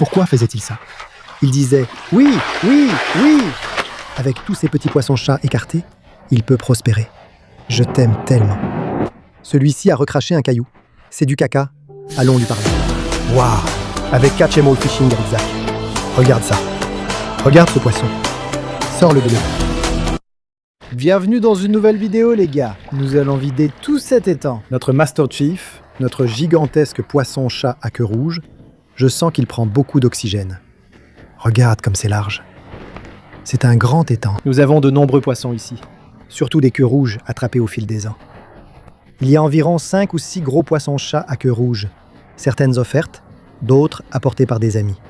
Pourquoi faisait-il ça? Il disait « Oui, oui, oui !» Avec tous ces petits poissons-chats écartés, il peut prospérer. Je t'aime tellement. Celui-ci a recraché un caillou. C'est du caca. Allons lui parler. Waouh! Avec Catch 'em All Fishing avec Zach. Regarde ça. Regarde ce poisson. Sors-le de l'eau. Bienvenue dans une nouvelle vidéo les gars. Nous allons vider tout cet étang. Notre Master Chief, notre gigantesque poisson-chat à queue rouge, je sens qu'il prend beaucoup d'oxygène. Regarde comme c'est large. C'est un grand étang. Nous avons de nombreux poissons ici. Surtout des queues rouges attrapées au fil des ans. Il y a environ 5 ou 6 gros poissons-chats à queue rouge. Certaines offertes, d'autres apportées par des amis.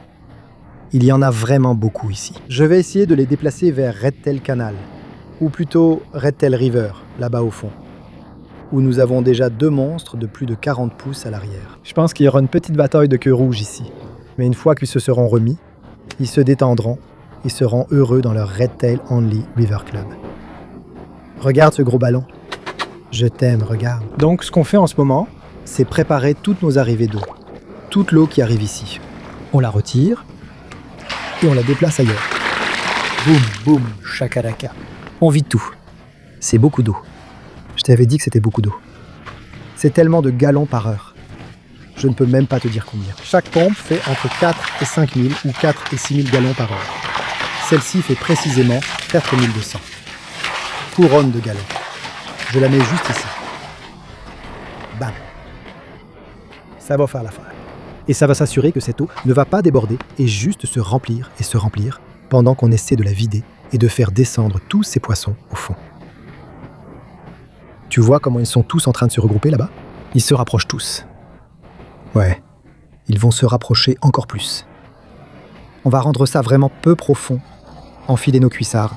Il y en a vraiment beaucoup ici. Je vais essayer de les déplacer vers Redtail Canal, ou plutôt Redtail River, là-bas au fond, où nous avons déjà 2 monstres de plus de 40 pouces à l'arrière. Je pense qu'il y aura une petite bataille de queue rouge ici. Mais une fois qu'ils se seront remis, ils se détendront et seront heureux dans leur Redtail Only River Club. Regarde ce gros ballon. Je t'aime, regarde. Donc ce qu'on fait en ce moment, c'est préparer toutes nos arrivées d'eau. Toute l'eau qui arrive ici. On la retire et on la déplace ailleurs. boum, boum, chakalaka. On vide tout. C'est beaucoup d'eau. Je t'avais dit que c'était beaucoup d'eau. C'est tellement de gallons par heure. Je ne peux même pas te dire combien. Chaque pompe fait entre 4 et 5 000 ou 4 et 6 000 gallons par heure. Celle-ci fait précisément 4 200. Couronne de gallons. Je la mets juste ici. Bam. Ça va faire l'affaire. Et ça va s'assurer que cette eau ne va pas déborder et juste se remplir pendant qu'on essaie de la vider et de faire descendre tous ces poissons au fond. Tu vois comment ils sont tous en train de se regrouper là-bas? Ils se rapprochent tous. Ouais, ils vont se rapprocher encore plus. On va rendre ça vraiment peu profond, enfiler nos cuissards,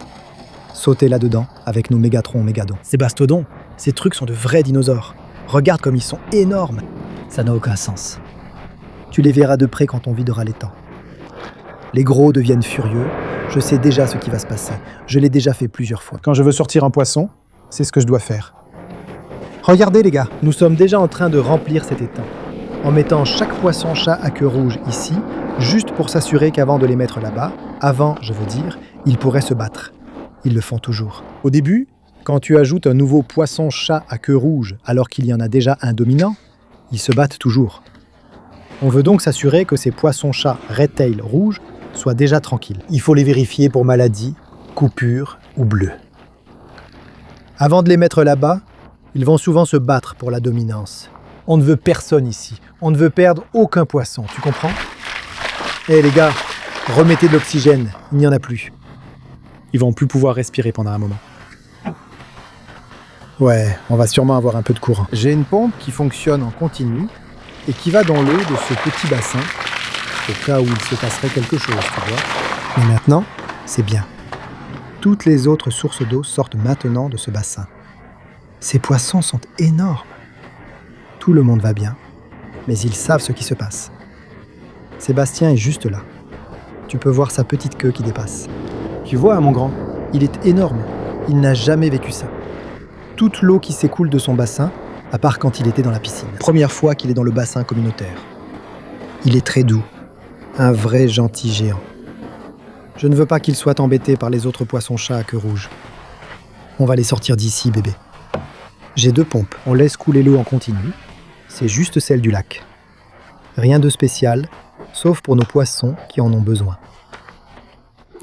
sauter là-dedans avec nos mégatrons mégadons. Ces mastodons, ces trucs sont de vrais dinosaures. Regarde comme ils sont énormes. Ça n'a aucun sens. Tu les verras de près quand on videra l'étang. Les gros deviennent furieux. Je sais déjà ce qui va se passer. Je l'ai déjà fait plusieurs fois. Quand je veux sortir un poisson, c'est ce que je dois faire. Regardez les gars, nous sommes déjà en train de remplir cet étang. En mettant chaque poisson-chat à queue rouge ici, juste pour s'assurer qu'avant de les mettre là-bas, ils pourraient se battre. Ils le font toujours. Au début, quand tu ajoutes un nouveau poisson-chat à queue rouge alors qu'il y en a déjà un dominant, ils se battent toujours. On veut donc s'assurer que ces poissons-chats Redtail rouges soient déjà tranquilles. Il faut les vérifier pour maladie, coupure ou bleu. Avant de les mettre là-bas, ils vont souvent se battre pour la dominance. On ne veut personne ici. On ne veut perdre aucun poisson, tu comprends? Eh les gars, remettez de l'oxygène, il n'y en a plus. Ils vont plus pouvoir respirer pendant un moment. Ouais, on va sûrement avoir un peu de courant. J'ai une pompe qui fonctionne en continu et qui va dans l'eau de ce petit bassin, au cas où il se passerait quelque chose, tu vois. Mais maintenant, c'est bien. Toutes les autres sources d'eau sortent maintenant de ce bassin. Ces poissons sont énormes. Tout le monde va bien, mais ils savent ce qui se passe. Sébastien est juste là. Tu peux voir sa petite queue qui dépasse. Tu vois, mon grand, il est énorme. Il n'a jamais vécu ça. Toute l'eau qui s'écoule de son bassin, à part quand il était dans la piscine. Première fois qu'il est dans le bassin communautaire. Il est très doux. Un vrai gentil géant. Je ne veux pas qu'il soit embêté par les autres poissons-chats à queue rouge. On va les sortir d'ici, bébé. J'ai 2 pompes. On laisse couler l'eau en continu. C'est juste celle du lac. Rien de spécial, sauf pour nos poissons qui en ont besoin.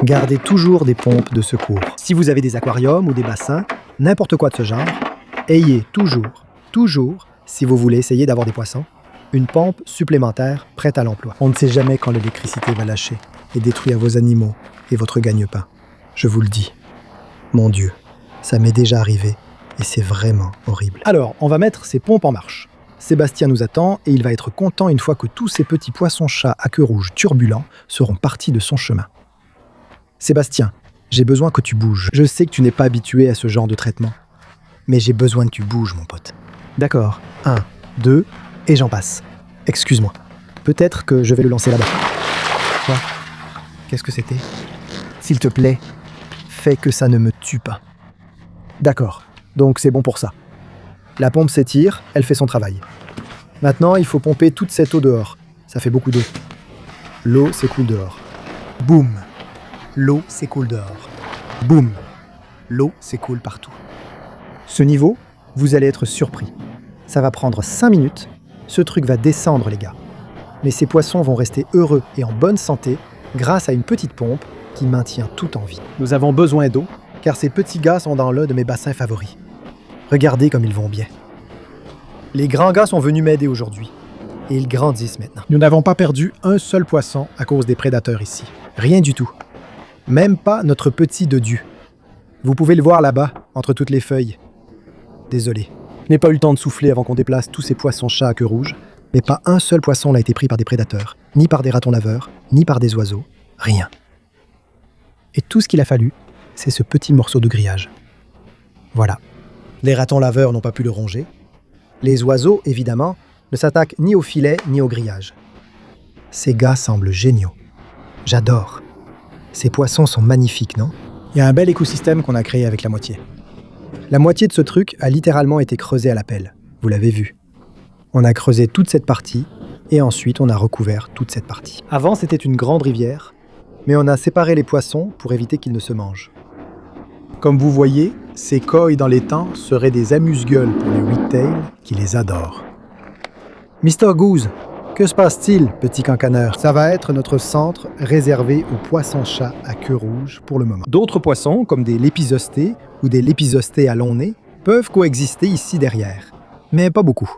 Gardez toujours des pompes de secours. Si vous avez des aquariums ou des bassins, n'importe quoi de ce genre, ayez toujours, si vous voulez essayer d'avoir des poissons, une pompe supplémentaire prête à l'emploi. On ne sait jamais quand l'électricité va lâcher et détruire vos animaux et votre gagne-pain. Je vous le dis. Mon Dieu, ça m'est déjà arrivé et c'est vraiment horrible. Alors, on va mettre ces pompes en marche. Sébastien nous attend et il va être content une fois que tous ces petits poissons-chats à queue rouge turbulents seront partis de son chemin. Sébastien, j'ai besoin que tu bouges. Je sais que tu n'es pas habitué à ce genre de traitement, mais j'ai besoin que tu bouges, mon pote. D'accord. 1, 2, et j'en passe. Excuse-moi. Peut-être que je vais le lancer là-bas. Quoi? Qu'est-ce que c'était? S'il te plaît, fais que ça ne me tue pas. D'accord. Donc c'est bon pour ça. La pompe s'étire, elle fait son travail. Maintenant, il faut pomper toute cette eau dehors. Ça fait beaucoup d'eau. l'eau s'écoule dehors. Boum, l'eau s'écoule dehors. Boum, l'eau s'écoule partout. Ce niveau, vous allez être surpris. Ça va prendre 5 minutes, ce truc va descendre les gars. Mais ces poissons vont rester heureux et en bonne santé grâce à une petite pompe qui maintient tout en vie. Nous avons besoin d'eau, car ces petits gars sont dans l'un de mes bassins favoris. Regardez comme ils vont bien. Les grands gars sont venus m'aider aujourd'hui, et ils grandissent maintenant. Nous n'avons pas perdu un seul poisson à cause des prédateurs ici. Rien du tout. Même pas notre petit dodu. Vous pouvez le voir là-bas, entre toutes les feuilles. Désolé. Je n'ai pas eu le temps de souffler avant qu'on déplace tous ces poissons-chats à queue rouge, mais pas un seul poisson n'a été pris par des prédateurs, ni par des ratons laveurs, ni par des oiseaux. Rien. Et tout ce qu'il a fallu, c'est ce petit morceau de grillage. Voilà. Les ratons laveurs n'ont pas pu le ronger. Les oiseaux, évidemment, ne s'attaquent ni au filet ni au grillage. Ces gars semblent géniaux. J'adore. Ces poissons sont magnifiques, non? Il y a un bel écosystème qu'on a créé avec la moitié. La moitié de ce truc a littéralement été creusée à la pelle. Vous l'avez vu. On a creusé toute cette partie et ensuite on a recouvert toute cette partie. Avant, c'était une grande rivière, mais on a séparé les poissons pour éviter qu'ils ne se mangent. Comme vous voyez, ces koi dans l'étang seraient des amuse-gueules pour les whitetails qui les adorent. Mr. Goose, que se passe-t-il, petit cancaneur? Ça va être notre centre réservé aux poissons-chats à queue rouge pour le moment. D'autres poissons, comme des lépisostés ou des lépisostés à long nez, peuvent coexister ici derrière, mais pas beaucoup.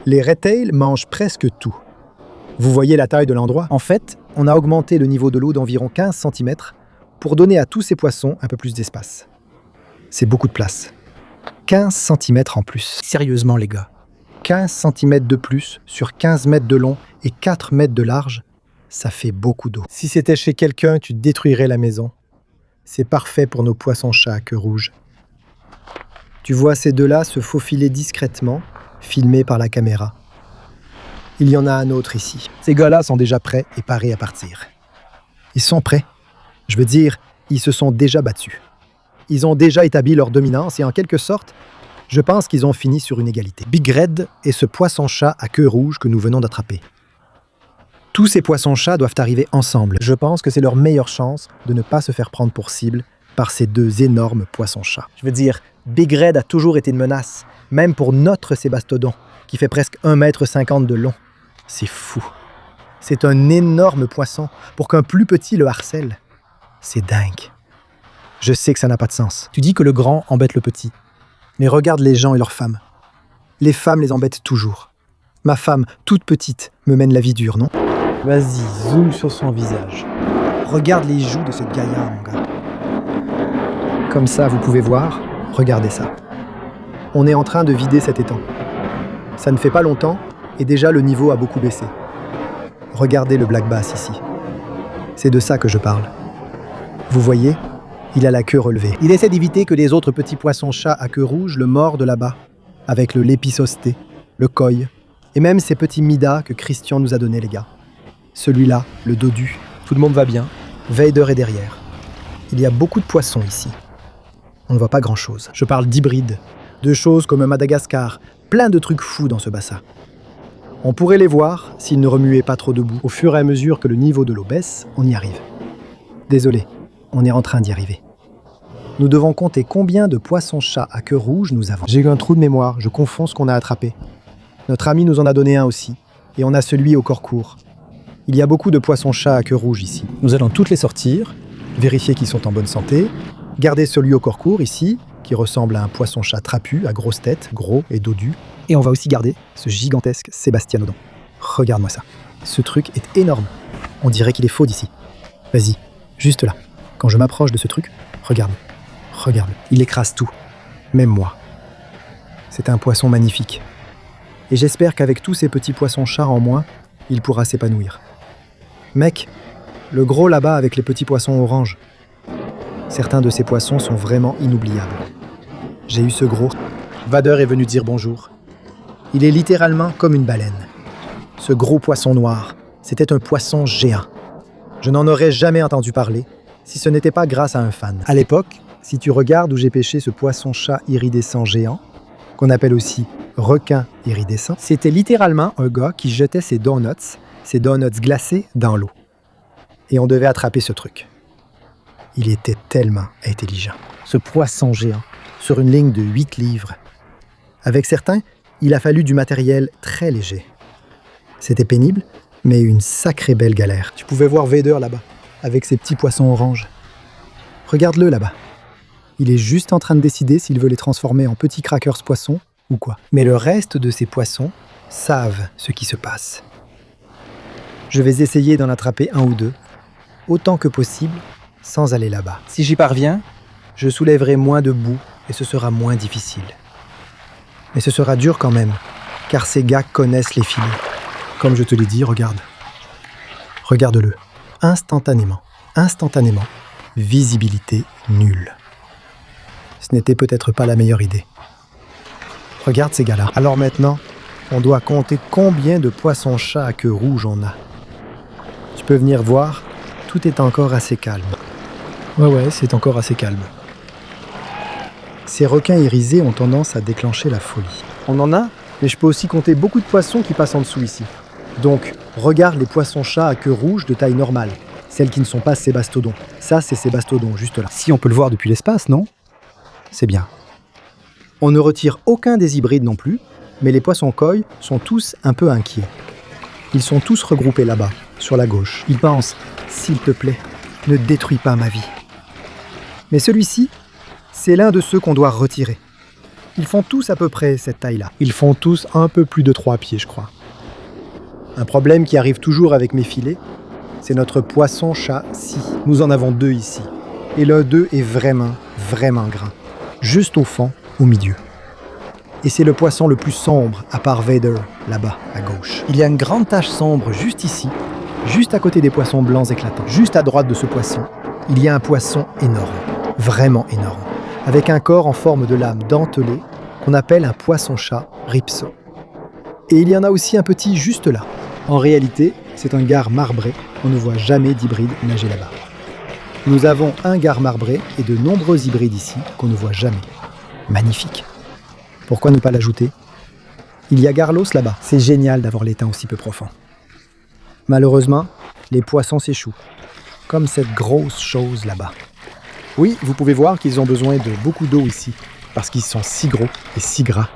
Les redtails mangent presque tout. Vous voyez la taille de l'endroit? En fait, on a augmenté le niveau de l'eau d'environ 15 cm pour donner à tous ces poissons un peu plus d'espace. C'est beaucoup de place. 15 cm en plus. Sérieusement, les gars. 15 cm de plus sur 15 mètres de long et 4 mètres de large, ça fait beaucoup d'eau. Si c'était chez quelqu'un, tu détruirais la maison. C'est parfait pour nos poissons-chats à queue rouge. Tu vois ces deux-là se faufiler discrètement, filmés par la caméra. Il y en a un autre ici. Ces gars-là sont déjà prêts et parés à partir. Ils sont prêts. Je veux dire, ils se sont déjà battus. Ils ont déjà établi leur dominance et en quelque sorte, je pense qu'ils ont fini sur une égalité. Big Red est ce poisson-chat à queue rouge que nous venons d'attraper. Tous ces poissons-chats doivent arriver ensemble. Je pense que c'est leur meilleure chance de ne pas se faire prendre pour cible par ces deux énormes poissons-chats. Je veux dire, Big Red a toujours été une menace, même pour notre Sébastodon, qui fait presque 1,50 m de long. C'est fou. C'est un énorme poisson pour qu'un plus petit le harcèle. C'est dingue. Je sais que ça n'a pas de sens. Tu dis que le grand embête le petit. Mais regarde les gens et leurs femmes. Les femmes les embêtent toujours. Ma femme, toute petite, me mène la vie dure, non? Vas-y, zoom sur son visage. Regarde les joues de ce gaillard, mon gars. Comme ça, vous pouvez voir, regardez ça. On est en train de vider cet étang. Ça ne fait pas longtemps, et déjà le niveau a beaucoup baissé. Regardez le black bass ici. C'est de ça que je parle. Vous voyez ? Il a la queue relevée. Il essaie d'éviter que les autres petits poissons-chats à queue rouge le mordent là-bas, avec le lépisosté, le koi, et même ces petits midas que Christian nous a donnés, les gars. Celui-là, le dodu. Tout le monde va bien. Vader est derrière. Il y a beaucoup de poissons ici. On ne voit pas grand-chose. Je parle d'hybrides, de choses comme un Madagascar, plein de trucs fous dans ce bassin. On pourrait les voir s'ils ne remuaient pas trop debout. Au fur et à mesure que le niveau de l'eau baisse, on y arrive. Désolé, on est en train d'y arriver. Nous devons compter combien de poissons-chats à queue rouge nous avons. J'ai eu un trou de mémoire, je confonds ce qu'on a attrapé. Notre ami nous en a donné un aussi, et on a celui au corps court. Il y a beaucoup de poissons-chats à queue rouge ici. Nous allons toutes les sortir, vérifier qu'ils sont en bonne santé, garder celui au corps court ici, qui ressemble à un poisson-chat trapu, à grosse tête, gros et dodu. Et on va aussi garder ce gigantesque Sébastodon. Regarde-moi ça. Ce truc est énorme. On dirait qu'il est faux d'ici. Vas-y, juste là. Quand je m'approche de ce truc, regarde. Regarde, il écrase tout. Même moi. C'est un poisson magnifique. Et j'espère qu'avec tous ces petits poissons-chats en moins, il pourra s'épanouir. Mec, le gros là-bas avec les petits poissons orange. Certains de ces poissons sont vraiment inoubliables. J'ai eu ce gros. Vader est venu dire bonjour. Il est littéralement comme une baleine. Ce gros poisson noir, c'était un poisson géant. Je n'en aurais jamais entendu parler si ce n'était pas grâce à un fan. À l'époque, si tu regardes où j'ai pêché ce poisson-chat iridescent géant, qu'on appelle aussi requin iridescent, c'était littéralement un gars qui jetait ses donuts, ces donuts glacés dans l'eau. Et on devait attraper ce truc. Il était tellement intelligent. Ce poisson géant, sur une ligne de 8 livres. Avec certains, il a fallu du matériel très léger. C'était pénible, mais une sacrée belle galère. Tu pouvais voir Vader là-bas, avec ses petits poissons oranges. Regarde-le là-bas. Il est juste en train de décider s'il veut les transformer en petits crackers poissons ou quoi. Mais le reste de ces poissons savent ce qui se passe. Je vais essayer d'en attraper un ou deux, autant que possible, sans aller là-bas. Si j'y parviens, je soulèverai moins de boue et ce sera moins difficile. Mais ce sera dur quand même, car ces gars connaissent les filets. Comme je te l'ai dit, regarde. Regarde-le. Instantanément, visibilité nulle. Ce n'était peut-être pas la meilleure idée. Regarde ces gars-là. Alors maintenant, on doit compter combien de poissons-chats à queue rouge on a. Tu peux venir voir, tout est encore assez calme. Ouais, c'est encore assez calme. Ces requins irisés ont tendance à déclencher la folie. On en a, mais je peux aussi compter beaucoup de poissons qui passent en dessous ici. Donc, regarde les poissons-chats à queue rouge de taille normale, celles qui ne sont pas sébastodons. Ça, c'est sébastodon, juste là. Si on peut le voir depuis l'espace, non ? C'est bien. On ne retire aucun des hybrides non plus, mais les poissons-coïs sont tous un peu inquiets. Ils sont tous regroupés là-bas, sur la gauche. Ils pensent, s'il te plaît, ne détruis pas ma vie. Mais celui-ci, c'est l'un de ceux qu'on doit retirer. Ils font tous à peu près cette taille-là. Ils font tous un peu plus de 3 pieds, je crois. Un problème qui arrive toujours avec mes filets, c'est notre poisson-chat-scie. Nous en avons 2 ici. Et l'un d'eux est vraiment grand. Juste au fond, au milieu. Et c'est le poisson le plus sombre, à part Vader, là-bas, à gauche. Il y a une grande tache sombre juste ici, juste à côté des poissons blancs éclatants. Juste à droite de ce poisson, il y a un poisson énorme, vraiment énorme, avec un corps en forme de lame dentelée qu'on appelle un poisson-chat ripso. Et il y en a aussi un petit juste là. En réalité, c'est un gare marbré, on ne voit jamais d'hybride nager là-bas. Nous avons un gare marbré et de nombreux hybrides ici qu'on ne voit jamais. Magnifique. Pourquoi ne pas l'ajouter ? Il y a Garlos là-bas. C'est génial d'avoir l'étang aussi peu profond. Malheureusement, les poissons s'échouent. Comme cette grosse chose là-bas. Oui, vous pouvez voir qu'ils ont besoin de beaucoup d'eau ici, parce qu'ils sont si gros et si gras.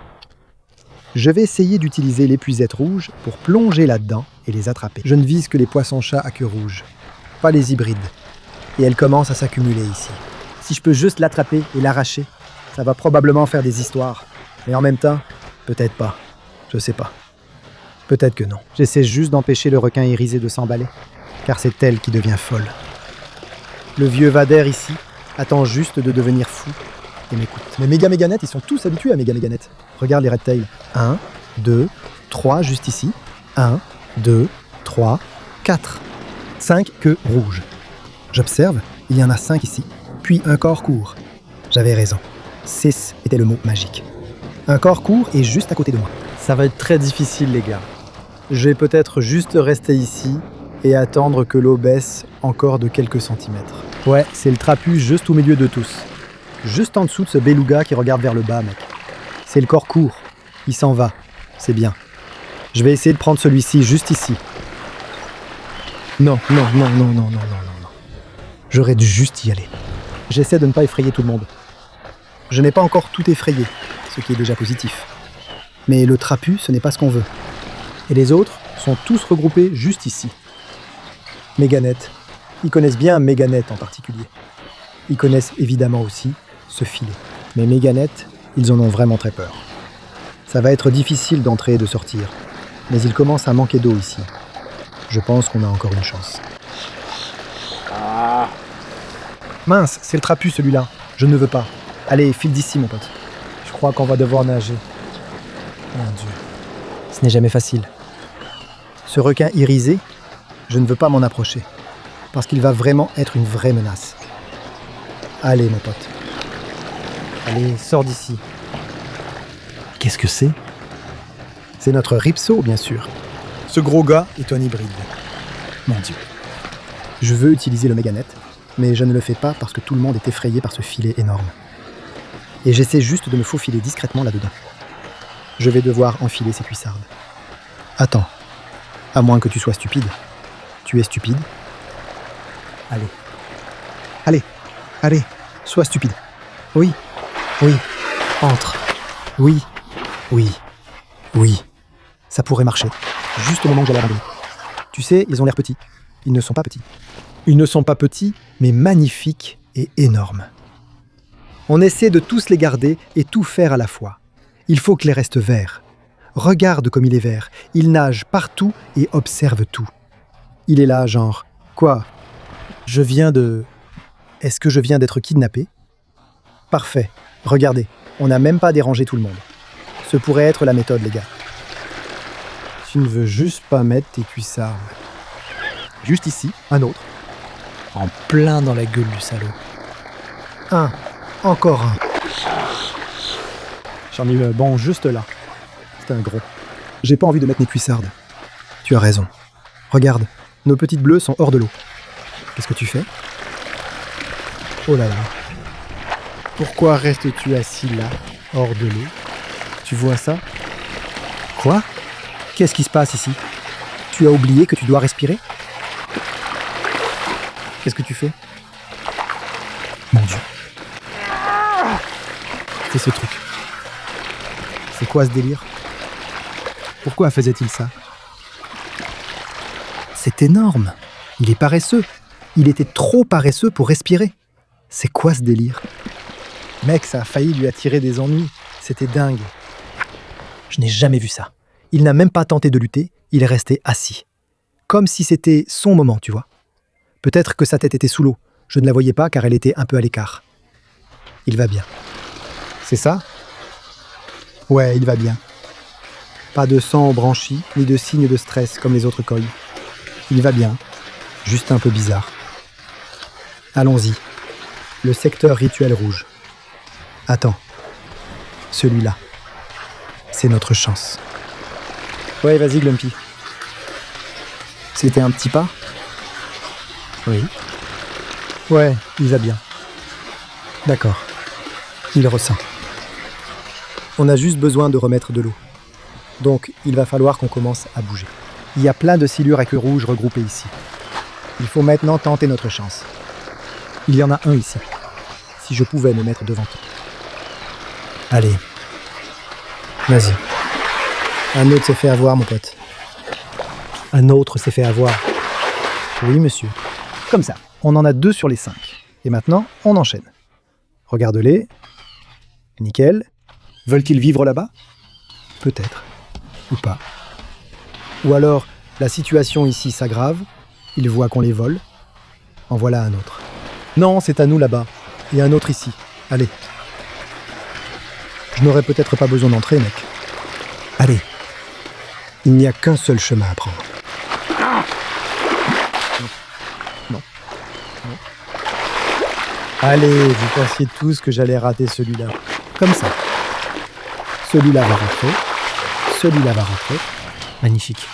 Je vais essayer d'utiliser l'épuisette rouge pour plonger là-dedans et les attraper. Je ne vise que les poissons-chats à queue rouge, pas les hybrides. Et elle commence à s'accumuler ici. Si je peux juste l'attraper et l'arracher, ça va probablement faire des histoires. Mais en même temps, peut-être pas. Je sais pas. Peut-être que non. J'essaie juste d'empêcher le requin irisé de s'emballer, car c'est elle qui devient folle. Le vieux Vader ici attend juste de devenir fou et m'écoute. Mais Méganet, ils sont tous habitués à Méganet. Regarde les Red Tail. 1, 2, 3 juste ici. 1, 2, 3, 4. 5 queues rouges. J'observe, il y en a 5 ici. Puis un corps court. J'avais raison. 6 était le mot magique. Un corps court est juste à côté de moi. Ça va être très difficile, les gars. Je vais peut-être juste rester ici et attendre que l'eau baisse encore de quelques centimètres. Ouais, c'est le trapu juste au milieu de tous. Juste en dessous de ce beluga qui regarde vers le bas, mec. C'est le corps court. Il s'en va. C'est bien. Je vais essayer de prendre celui-ci juste ici. Non. J'aurais dû juste y aller. J'essaie de ne pas effrayer tout le monde. Je n'ai pas encore tout effrayé, ce qui est déjà positif. Mais le trapu, ce n'est pas ce qu'on veut. Et les autres sont tous regroupés juste ici. Méganet. Ils connaissent bien Méganet en particulier. Ils connaissent évidemment aussi ce filet. Mais Méganet, ils en ont vraiment très peur. Ça va être difficile d'entrer et de sortir. Mais il commence à manquer d'eau ici. Je pense qu'on a encore une chance. Mince, c'est le trapu celui-là. Je ne veux pas. Allez, file d'ici mon pote. Je crois qu'on va devoir nager. Mon Dieu. Ce n'est jamais facile. Ce requin irisé, je ne veux pas m'en approcher. Parce qu'il va vraiment être une vraie menace. Allez mon pote. Allez, sors d'ici. Qu'est-ce que c'est ? C'est notre Ripso, bien sûr. Ce gros gars est un hybride. Mon Dieu. Je veux utiliser le Méganet, mais je ne le fais pas parce que tout le monde est effrayé par ce filet énorme. Et j'essaie juste de me faufiler discrètement là-dedans. Je vais devoir enfiler ces cuissardes. Attends. À moins que tu sois stupide. Tu es stupide. Allez. Allez. Allez. Sois stupide. Oui. Oui. Entre. Oui. Oui. Oui. Ça pourrait marcher. Juste au moment que j'allais abandonner. Tu sais, ils ont l'air petits. Ils ne sont pas petits. Ils ne sont pas petits, mais magnifiques et énormes. On essaie de tous les garder et tout faire à la fois. Il faut qu'ils restent verts. Regarde comme il est vert. Il nage partout et observe tout. Il est là, genre, quoi ? Est-ce que je viens d'être kidnappé ? Parfait. Regardez, on n'a même pas dérangé tout le monde. Ce pourrait être la méthode, les gars. Tu ne veux juste pas mettre tes cuissards. Juste ici, un autre. En plein dans la gueule du salaud. Un. Encore un. J'en ai eu un bon juste là. C'est un gros. J'ai pas envie de mettre mes cuissardes. Tu as raison. Regarde, nos petites bleues sont hors de l'eau. Qu'est-ce que tu fais ? Oh là là. Pourquoi restes-tu assis là, hors de l'eau ? Tu vois ça ? Quoi ? Qu'est-ce qui se passe ici ? Tu as oublié que tu dois respirer ? Qu'est-ce que tu fais ? Mon Dieu. C'est ce truc. C'est quoi ce délire ? Pourquoi faisait-il ça ? C'est énorme. Il est paresseux. Il était trop paresseux pour respirer. C'est quoi ce délire ? Mec, ça a failli lui attirer des ennuis. C'était dingue. Je n'ai jamais vu ça. Il n'a même pas tenté de lutter, il est resté assis. Comme si c'était son moment, tu vois. Peut-être que sa tête était sous l'eau. Je ne la voyais pas car elle était un peu à l'écart. Il va bien. C'est ça ? Ouais, il va bien. Pas de sang branchi, ni de signes de stress comme les autres koi. Il va bien, juste un peu bizarre. Allons-y. Le secteur rituel rouge. Attends. Celui-là. C'est notre chance. Ouais, vas-y, Glumpy. C'était un petit pas ? Oui. Ouais, il va bien. D'accord. Il ressent. On a juste besoin de remettre de l'eau. Donc, il va falloir qu'on commence à bouger. Il y a plein de silures à queue rouge regroupées ici. Il faut maintenant tenter notre chance. Il y en a un ici. Si je pouvais me mettre devant toi. Allez. Vas-y. Un autre s'est fait avoir, mon pote. Un autre s'est fait avoir. Oui, monsieur. Comme ça. On en a 2 sur les 5. Et maintenant, on enchaîne. Regarde-les. Nickel. Veulent-ils vivre là-bas ? Peut-être. Ou pas. Ou alors, la situation ici s'aggrave. Ils voient qu'on les vole. En voilà un autre. Non, c'est à nous là-bas. Et un autre ici. Allez. Je n'aurais peut-être pas besoin d'entrer, mec. Allez. Il n'y a qu'un seul chemin à prendre. Non. Allez, vous pensiez tous que j'allais rater celui-là. Comme ça. Celui-là va rentrer. Celui-là va rentrer. Magnifique.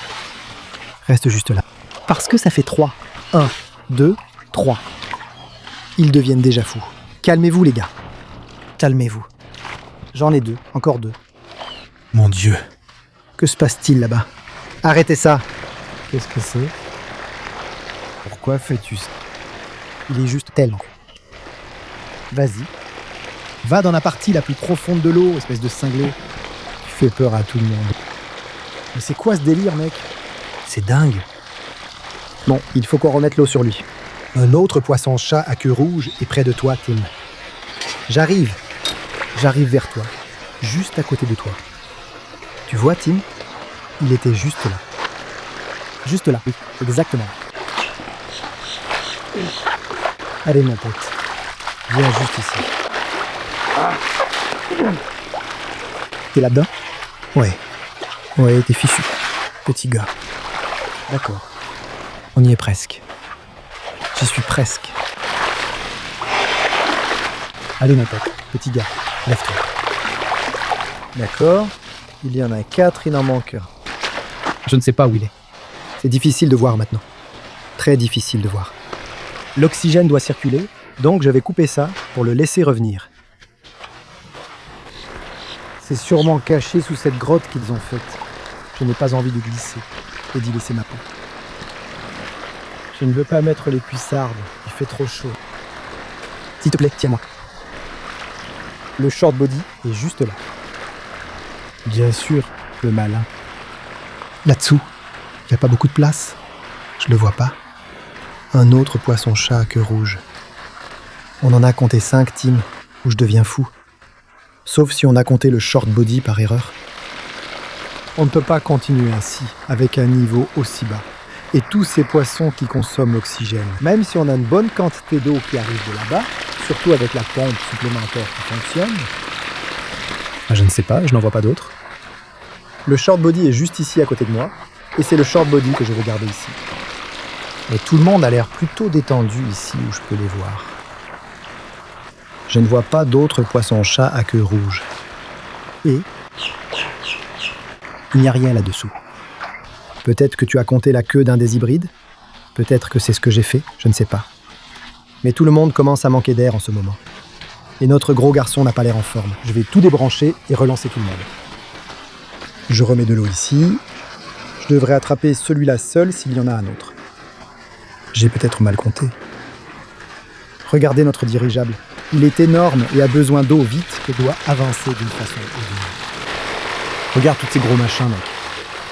Reste juste là. Parce que ça fait 3. 1, 2, 3. Ils deviennent déjà fous. Calmez-vous, les gars. Calmez-vous. J'en ai 2. Encore 2. Mon Dieu. Que se passe-t-il là-bas ? Arrêtez ça. Qu'est-ce que c'est ? Pourquoi fais-tu ça ? Il est juste tellement. Vas-y. Va dans la partie la plus profonde de l'eau, espèce de cinglé. Tu fais peur à tout le monde. Mais c'est quoi ce délire, mec ? C'est dingue. Bon, il faut qu'on remette l'eau sur lui. Un autre poisson-chat à queue rouge est près de toi, Tim. J'arrive. J'arrive vers toi. Juste à côté de toi. Tu vois, Tim ? Il était juste là. Juste là, oui, exactement. Allez, mon pote. Viens juste ici. T'es là-dedans ? Ouais. Ouais, t'es fichu. Petit gars. D'accord. On y est presque. J'y suis presque. Allez, mon pote. Petit gars, lève-toi. D'accord. Il y en a 4, il en manque un. Je ne sais pas où il est. C'est difficile de voir maintenant. Très difficile de voir. L'oxygène doit circuler, donc je vais couper ça pour le laisser revenir. C'est sûrement caché sous cette grotte qu'ils ont faite. Je n'ai pas envie de glisser. et d'y laisser ma peau. Je ne veux pas mettre les cuissardes, il fait trop chaud. S'il te plaît, tiens-moi. Le short body est juste là. Bien sûr, le malin. Là-dessous, il n'y a pas beaucoup de place. Je le vois pas. Un autre poisson-chat à queue rouge. On en a compté 5, Tim, où je deviens fou. Sauf si on a compté le short body par erreur. On ne peut pas continuer ainsi, avec un niveau aussi bas. Et tous ces poissons qui consomment l'oxygène. Même si on a une bonne quantité d'eau qui arrive de là-bas, surtout avec la pompe supplémentaire qui fonctionne. Je ne sais pas, je n'en vois pas d'autres. Le short body est juste ici à côté de moi, et c'est le short body que je veux garder ici. Mais tout le monde a l'air plutôt détendu ici où je peux les voir. Je ne vois pas d'autres poissons-chats à queue rouge. Et il n'y a rien là-dessous. Peut-être que tu as compté la queue d'un des hybrides. Peut-être que c'est ce que j'ai fait, je ne sais pas. Mais tout le monde commence à manquer d'air en ce moment. Et notre gros garçon n'a pas l'air en forme. Je vais tout débrancher et relancer tout le monde. Je remets de l'eau ici. Je devrais attraper celui-là seul s'il y en a un autre. J'ai peut-être mal compté. Regardez notre dirigeable. Il est énorme et a besoin d'eau vite et doit avancer d'une façon ou d'une autre. Regarde tous ces gros machins, mec.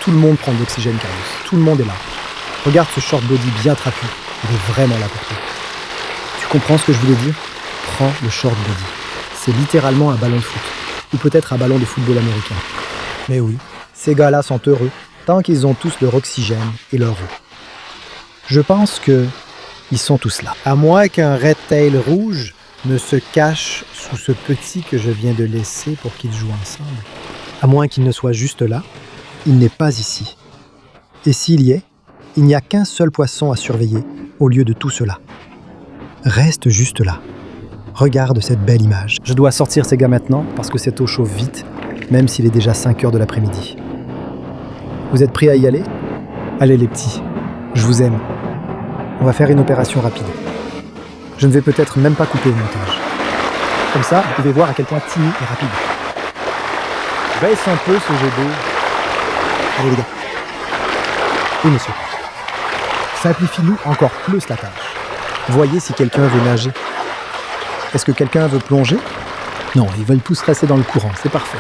Tout le monde prend de l'oxygène, Carlos. Tout le monde est là. Regarde ce short body bien trapu. Il est vraiment là pour toi. Tu comprends ce que je voulais dire? Prends le short body. C'est littéralement un ballon de foot. Ou peut-être un ballon de football américain. Mais oui, ces gars-là sont heureux tant qu'ils ont tous leur oxygène et leur eau. Je pense que ils sont tous là. À moins qu'un red tail rouge ne se cache sous ce petit que je viens de laisser pour qu'ils jouent ensemble. À moins qu'il ne soit juste là, il n'est pas ici. Et s'il y est, il n'y a qu'un seul poisson à surveiller au lieu de tout cela. Reste juste là. Regarde cette belle image. Je dois sortir ces gars maintenant parce que cette eau chauffe vite, même s'il est déjà 5 heures de l'après-midi. Vous êtes prêts à y aller? Allez les petits, je vous aime. On va faire une opération rapide. Je ne vais peut-être même pas couper le montage. Comme ça, vous pouvez voir à quel point Timmy est rapide. Baisse un peu ce jet d'eau. Allez les gars. Oui monsieur. Simplifie-nous encore plus la tâche. Voyez si quelqu'un veut nager. Est-ce que quelqu'un veut plonger? Non, ils veulent tous rester dans le courant, c'est parfait.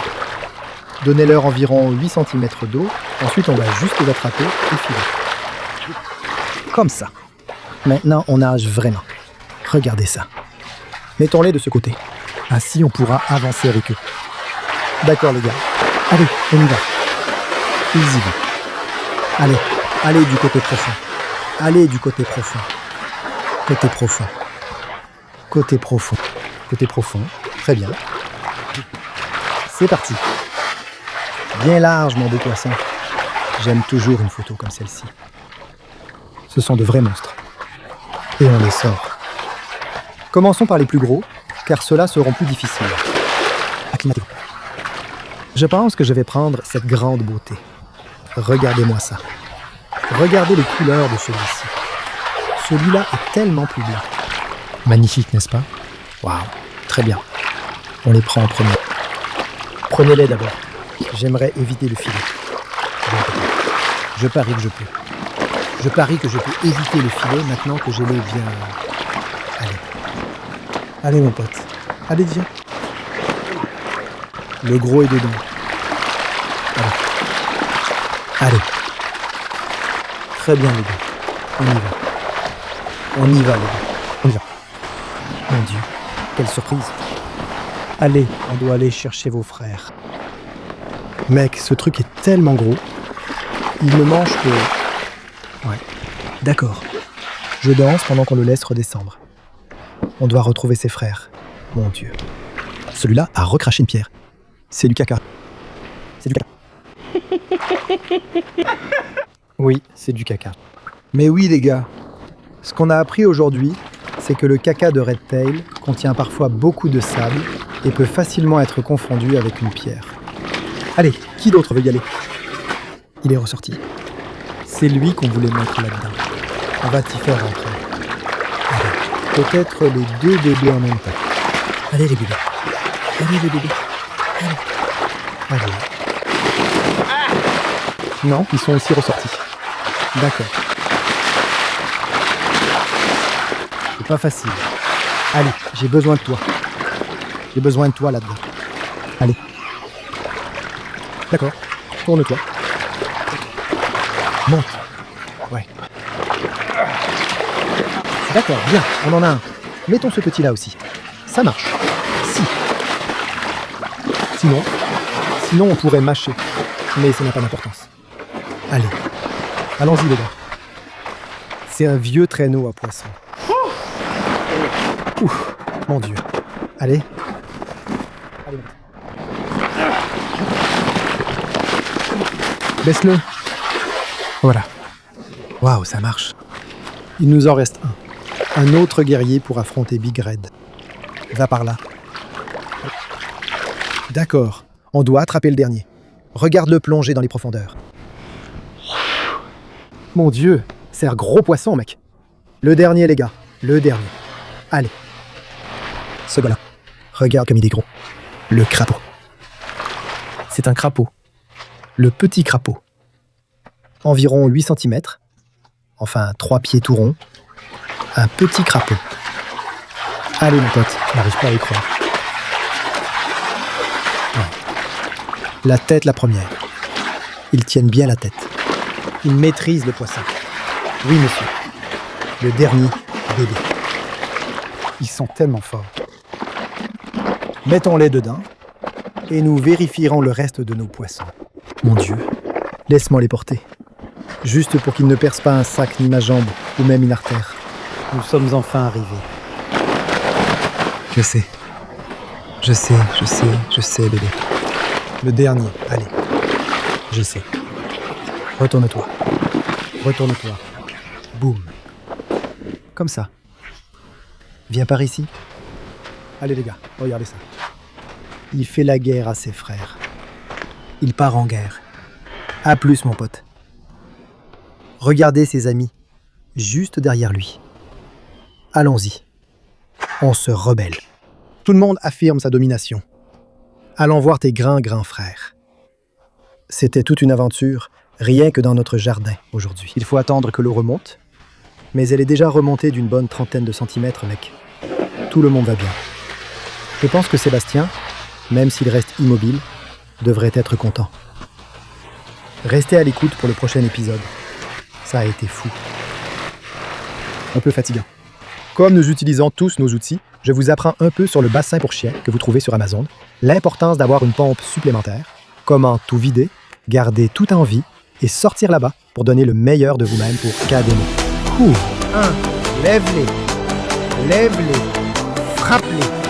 Donnez-leur environ 8 cm d'eau, ensuite on va juste les attraper et filer. Comme ça. Maintenant on nage vraiment. Regardez ça. Mettons-les de ce côté. Ainsi on pourra avancer avec eux. D'accord les gars. Allez, on y va. Ils y vont. Allez, allez du côté profond. Allez du côté profond. Côté profond. Côté profond. Côté profond. Très bien. C'est parti. Bien large, mon beau poisson. J'aime toujours une photo comme celle-ci. Ce sont de vrais monstres. Et on les sort. Commençons par les plus gros, car ceux-là seront plus difficiles. Acclimatez-vous. Je pense que je vais prendre cette grande beauté. Regardez-moi ça. Regardez les couleurs de celui-ci. Celui-là est tellement plus blanc. Magnifique, n'est-ce pas? Waouh, très bien. On les prend en premier. Prenez-les d'abord. J'aimerais éviter le filet. Je parie que je peux. Je parie que je peux éviter le filet maintenant que je l'ai bien... Allez. Allez mon pote. Allez, viens. Le gros est dedans. Allez. Allez. Très bien les gars. On y va. On y va les gars. On y va. Mon Dieu, quelle surprise. Allez, on doit aller chercher vos frères. Mec, ce truc est tellement gros. Il ne mange que... Ouais, d'accord. Je danse pendant qu'on le laisse redescendre. On doit retrouver ses frères. Mon Dieu. Celui-là a recraché une pierre. C'est du caca. C'est du caca. Oui, c'est du caca. Mais oui les gars, ce qu'on a appris aujourd'hui, c'est que le caca de Red Tail contient parfois beaucoup de sable et peut facilement être confondu avec une pierre. Allez, qui d'autre veut y aller? Il est ressorti. C'est lui qu'on voulait mettre là-dedans. On va t'y faire rentrer. Allez, peut-être les deux bébés en même temps. Allez les bébés. Allez les bébés. Allez. Allez. Non, ils sont aussi ressortis. D'accord. C'est pas facile. Allez, j'ai besoin de toi. J'ai besoin de toi là-dedans. Allez. D'accord. Tourne-toi. Monte. Ouais. D'accord, bien, on en a un. Mettons ce petit là aussi. Ça marche. Si. Sinon on pourrait mâcher. Mais ça n'a pas d'importance. Allez. Allons-y les gars. C'est un vieux traîneau à poissons. Ouf, mon Dieu. Allez. Allez. Baisse-le. Voilà. Waouh, ça marche. Il nous en reste un. Un autre guerrier pour affronter Big Red. Va par là. D'accord. On doit attraper le dernier. Regarde-le plonger dans les profondeurs. Mon Dieu, c'est un gros poisson, mec. Le dernier, les gars. Le dernier. Allez. Ce gars-là. Regarde comme il est gros. Le crapaud. C'est un crapaud. Le petit crapaud. Environ 8 cm. Enfin, 3 pieds tout ronds. Un petit crapaud. Allez, mon pote, je n'arrive pas à y croire. Ouais. La tête la première. Ils tiennent bien la tête. Ils maîtrisent le poisson. Oui, monsieur. Le dernier bébé. Ils sont tellement forts. Mettons-les dedans et nous vérifierons le reste de nos poissons. Mon Dieu, laisse-moi les porter. Juste pour qu'ils ne percent pas un sac ni ma jambe ou même une artère. Nous sommes enfin arrivés. Je sais, bébé. Le dernier, allez. Je sais. Retourne-toi. Boum. Comme ça. Viens par ici. Allez les gars, regardez ça. Il fait la guerre à ses frères. Il part en guerre. À plus, mon pote. Regardez ses amis, juste derrière lui. Allons-y. On se rebelle. Tout le monde affirme sa domination. Allons voir tes grands frères. C'était toute une aventure, rien que dans notre jardin aujourd'hui. Il faut attendre que l'eau remonte, mais elle est déjà remontée d'une bonne trentaine de centimètres, mec. Tout le monde va bien. Je pense que Sébastien, même s'il reste immobile, devrait être content. Restez à l'écoute pour le prochain épisode. Ça a été fou. Un peu fatigant. Comme nous utilisons tous nos outils, je vous apprends un peu sur le bassin pour chiens que vous trouvez sur Amazon, l'importance d'avoir une pompe supplémentaire, comment tout vider, garder tout en vie et sortir là-bas pour donner le meilleur de vous-même pour KDMO. 1. Lève-les. Frappe-les.